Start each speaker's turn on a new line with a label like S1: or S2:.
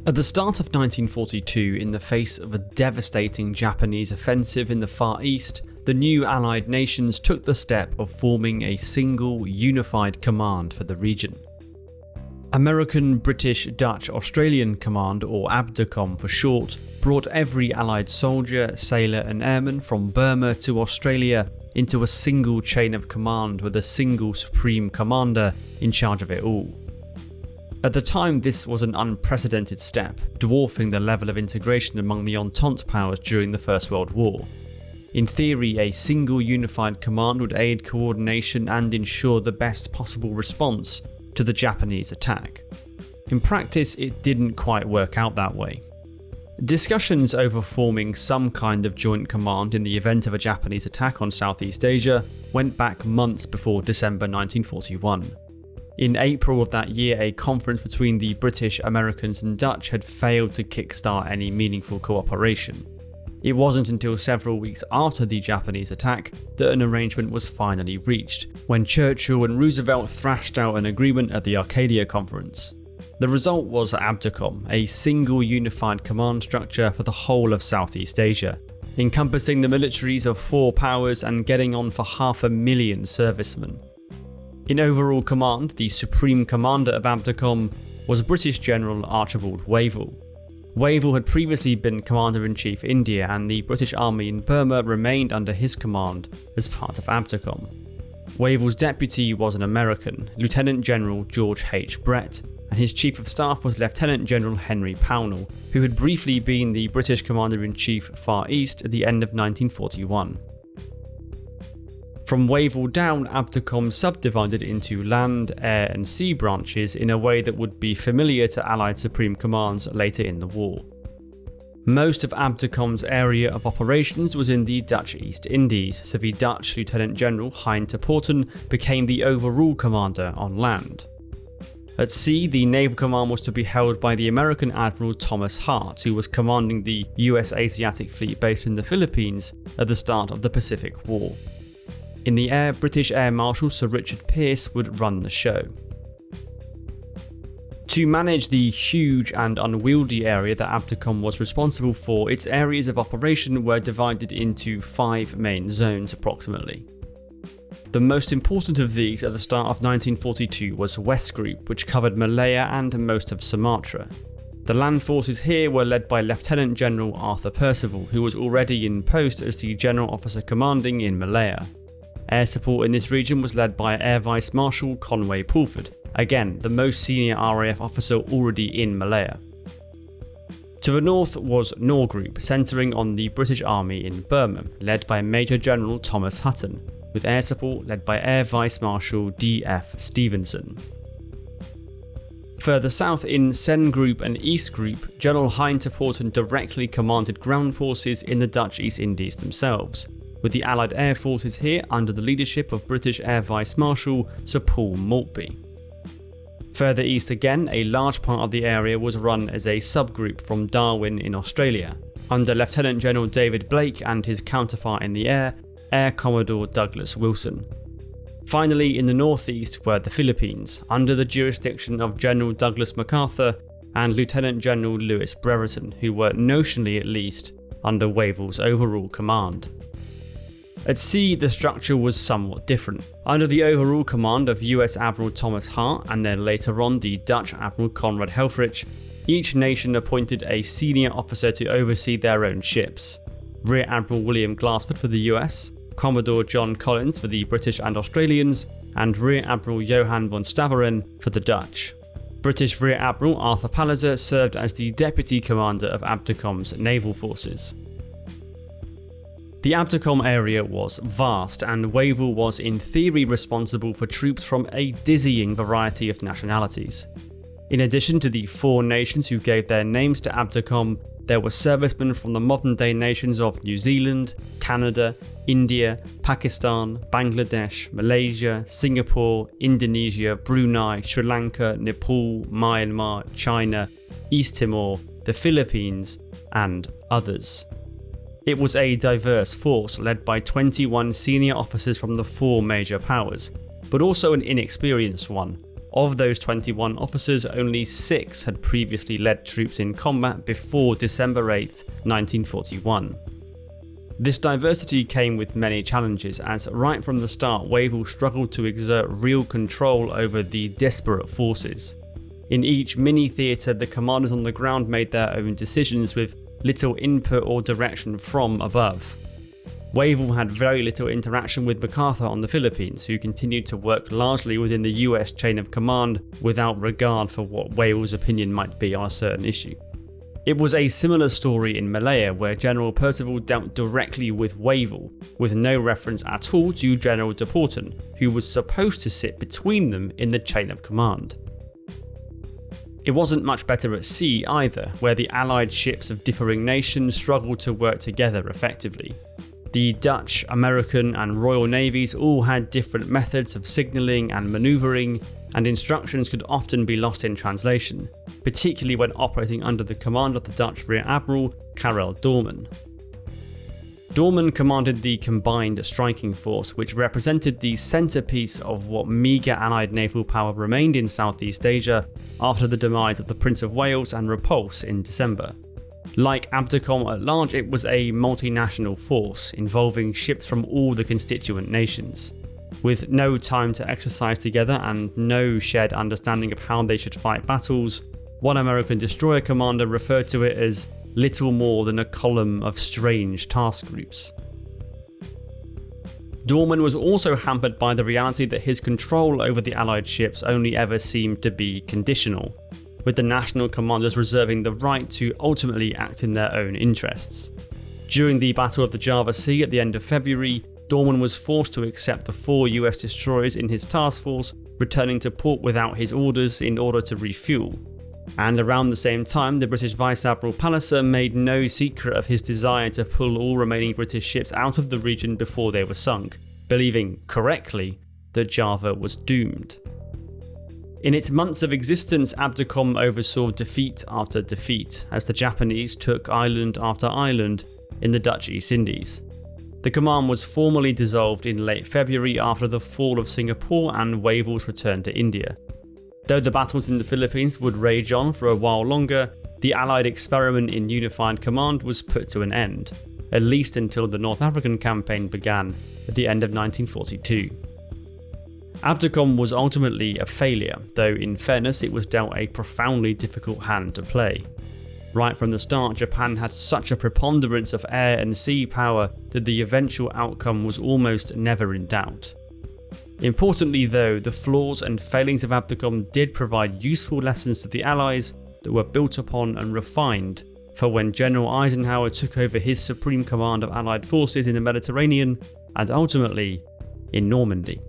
S1: At the start of 1942, in the face of a devastating Japanese offensive in the Far East, the new Allied nations took the step of forming a single, unified command for the region. American, British, Dutch, Australian Command, or ABDACOM for short, brought every Allied soldier, sailor and airman from Burma to Australia into a single chain of command with a single supreme commander in charge of it all. At the time, this was an unprecedented step, dwarfing the level of integration among the Entente powers during the First World War. In theory, a single unified command would aid coordination and ensure the best possible response to the Japanese attack. In practice, it didn't quite work out that way. Discussions over forming some kind of joint command in the event of a Japanese attack on Southeast Asia went back months before December 1941. In April of that year, a conference between the British, Americans and Dutch had failed to kickstart any meaningful cooperation. It wasn't until several weeks after the Japanese attack that an arrangement was finally reached, when Churchill and Roosevelt thrashed out an agreement at the Arcadia Conference. The result was ABDACOM, a single unified command structure for the whole of Southeast Asia, encompassing the militaries of 4 powers and getting on for 500,000 servicemen. In overall command, the supreme commander of ABDACOM was British General Archibald Wavell. Wavell had previously been Commander-in-Chief India, and the British Army in Burma remained under his command as part of ABDACOM. Wavell's deputy was an American, Lieutenant General George H. Brett, and his Chief of Staff was Lieutenant General Henry Pownall, who had briefly been the British Commander-in-Chief Far East at the end of 1941. From Wavell down, ABDACOM subdivided into land, air and sea branches in a way that would be familiar to Allied Supreme Commands later in the war. Most of ABDACOM's area of operations was in the Dutch East Indies, so the Dutch Lieutenant General Hein te Putten became the overall commander on land. At sea, the naval command was to be held by the American Admiral Thomas Hart, who was commanding the US Asiatic Fleet based in the Philippines at the start of the Pacific War. In the air, British Air Marshal Sir Richard Pearce would run the show. To manage the huge and unwieldy area that ABDACOM was responsible for, its areas of operation were divided into 5 main zones approximately. The most important of these at the start of 1942 was West Group, which covered Malaya and most of Sumatra. The land forces here were led by Lieutenant General Arthur Percival, who was already in post as the General Officer Commanding in Malaya. Air support in this region was led by Air Vice Marshal Conway Pulford, again the most senior RAF officer already in Malaya. To the north was Nor Group, centering on the British Army in Burma, led by Major General Thomas Hutton, with air support led by Air Vice Marshal D.F. Stevenson. Further south in Sen Group and East Group, General Hein te Putten directly commanded ground forces in the Dutch East Indies themselves, with the Allied Air Forces here under the leadership of British Air Vice Marshal Sir Paul Maltby. Further east again, a large part of the area was run as a subgroup from Darwin in Australia, under Lieutenant General David Blake and his counterpart in the air, Air Commodore Douglas Wilson. Finally, in the northeast were the Philippines, under the jurisdiction of General Douglas MacArthur and Lieutenant General Lewis Brereton, who were notionally at least under Wavell's overall command. At sea, the structure was somewhat different. Under the overall command of US Admiral Thomas Hart and then later on the Dutch Admiral Conrad Helfrich, each nation appointed a senior officer to oversee their own ships. Rear Admiral William Glassford for the US, Commodore John Collins for the British and Australians, and Rear Admiral Johan von Staveren for the Dutch. British Rear Admiral Arthur Palliser served as the deputy commander of ABDACOM's naval forces. The ABDACOM area was vast, and Wavell was in theory responsible for troops from a dizzying variety of nationalities. In addition to the 4 nations who gave their names to ABDACOM, there were servicemen from the modern-day nations of New Zealand, Canada, India, Pakistan, Bangladesh, Malaysia, Singapore, Indonesia, Brunei, Sri Lanka, Nepal, Myanmar, China, East Timor, the Philippines, and others. It was a diverse force led by 21 senior officers from the 4 major powers, but also an inexperienced one, Of those 21 officers, only 6 had previously led troops in combat before December 8, 1941. This diversity came with many challenges, as right from the start Wavell struggled to exert real control over the disparate forces. In each mini-theatre, the commanders on the ground made their own decisions with little input or direction from above. Wavell had very little interaction with MacArthur on the Philippines, who continued to work largely within the US chain of command without regard for what Wavell's opinion might be on a certain issue. It was a similar story in Malaya, where General Percival dealt directly with Wavell, with no reference at all to General de Porton, who was supposed to sit between them in the chain of command. It wasn't much better at sea either, where the Allied ships of differing nations struggled to work together effectively. The Dutch, American and Royal Navies all had different methods of signalling and manoeuvring, and instructions could often be lost in translation, particularly when operating under the command of the Dutch Rear Admiral Karel Doorman. Doorman commanded the Combined Striking Force, which represented the centrepiece of what meagre Allied naval power remained in Southeast Asia after the demise of the Prince of Wales and repulse in December. Like ABDACOM at large, it was a multinational force involving ships from all the constituent nations. With no time to exercise together and no shared understanding of how they should fight battles, one American destroyer commander referred to it as little more than a column of strange task groups. Doorman was also hampered by the reality that his control over the Allied ships only ever seemed to be conditional, with the national commanders reserving the right to ultimately act in their own interests. During the Battle of the Java Sea at the end of February, Doorman was forced to accept the 4 US destroyers in his task force, returning to port without his orders in order to refuel. And around the same time, the British Vice Admiral Palliser made no secret of his desire to pull all remaining British ships out of the region before they were sunk, believing, correctly, that Java was doomed. In its months of existence, ABDACOM oversaw defeat after defeat as the Japanese took island after island in the Dutch East Indies. The command was formally dissolved in late February after the fall of Singapore and Wavell's return to India. Though the battles in the Philippines would rage on for a while longer, the Allied experiment in unified command was put to an end, at least until the North African campaign began at the end of 1942. ABDACOM was ultimately a failure, though in fairness it was dealt a profoundly difficult hand to play. Right from the start, Japan had such a preponderance of air and sea power that the eventual outcome was almost never in doubt. Importantly though, the flaws and failings of ABDACOM did provide useful lessons to the Allies that were built upon and refined for when General Eisenhower took over his supreme command of Allied forces in the Mediterranean and ultimately in Normandy.